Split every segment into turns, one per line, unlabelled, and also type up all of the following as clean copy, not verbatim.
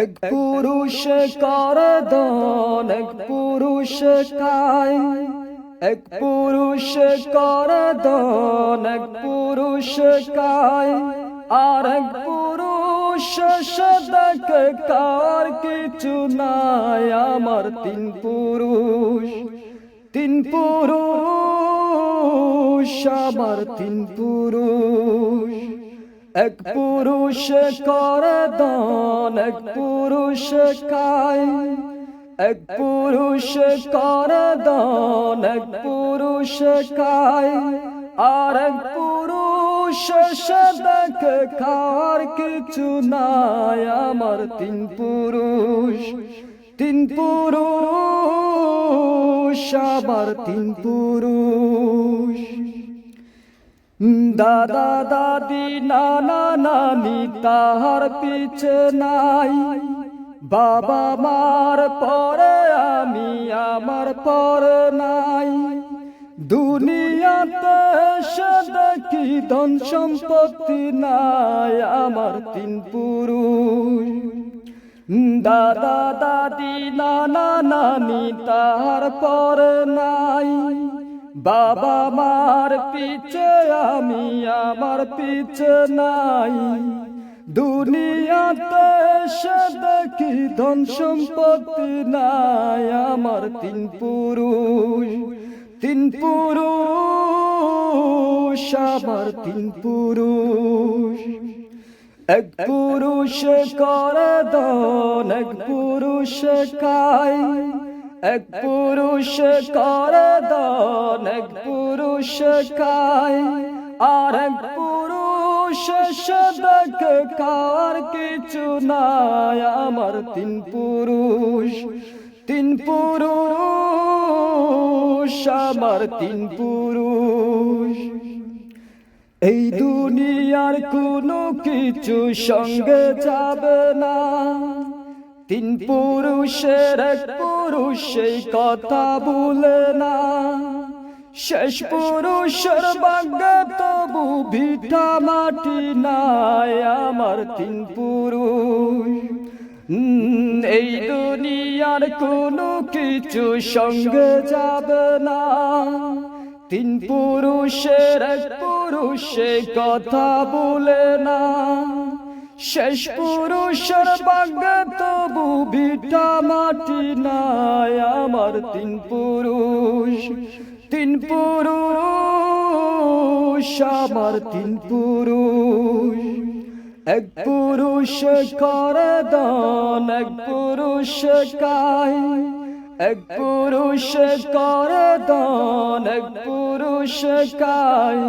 এক পুরুষ কর দান, এক পুরুষ খায়। এক পুরুষ কর দান, এক পুরুষ খায়। আর এক পুরুষ সদক কার কিছু নাই। আমার তিন পুরুষ, তিন পুরুষ, আমার তিন পুরুষ। এক পুরুষ করে দান, এক পুরুষ খায়। এক পুরুষ করে দান, এক পুরুষ খায়। আর এক পুরুষ সদক খাওয়ার কিছু নাই। আমার তিন পুরুষ, তিন পুরুষ, আমার তিন পুরুষ। দাদা দাদি নানা নানি তাহার পিছে নাই। বাবা মার পরে আমি, আমার পরে নাই। দুনিয়াতে এসে দেখি ধন সম্পত্তি নাই। আমার তিন পুরুষ। দাদা দাদি নানা নানি তাহার পরে নাই। বাবা মার পিছে আমি, আমার পিছে নাই। দুনিয়াতে এসে দেখি ধন সম্পত্তি নাই। আমার তিন পুরুষ, তিন পুরুষ, আমার তিন পুরুষ। এক পুরুষ করে দান, এক পুরুষ খায়। এক পুরুষ করে দান, এক পুরুষ খায়। আর এক পুরুষ সদক কার কিছু নাই। আমার তিন পুরুষ, তিন পুরুষ, আমার তিন পুরুষ। এই দুনিয়ার কোনো কিছু সঙ্গে যাবে না। তিন পুরুষের এক পুরুষ সেই কথা ভুলে না। শেষ পুরুষের ভাগ্যে তবু ভিটা মাটি নাই। আমার তিন পুরুষ। এই দুনিয়ার কোনো কিছু সঙ্গে যাবে না। তিন পুরুষের এক পুরুষ সেই কথা ভুলে না। শেষ পুরুষের ভাগ্যে তবু ভিটা মাটি নাই। আমার তিন পুরুষ, তিন পুরুষ, আমার তিন পুরুষ। এক পুরুষ করে দান, এক পুরুষ খায়। এক পুরুষ করে দান, এক পুরুষ খায়।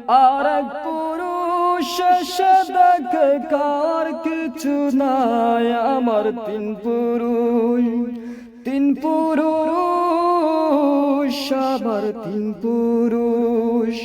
আর এক পুরুষ সদক কার কিছু নাই। আমার তিন পুরুষ, তিন পুরুষ, আমার তিন পুরুষ।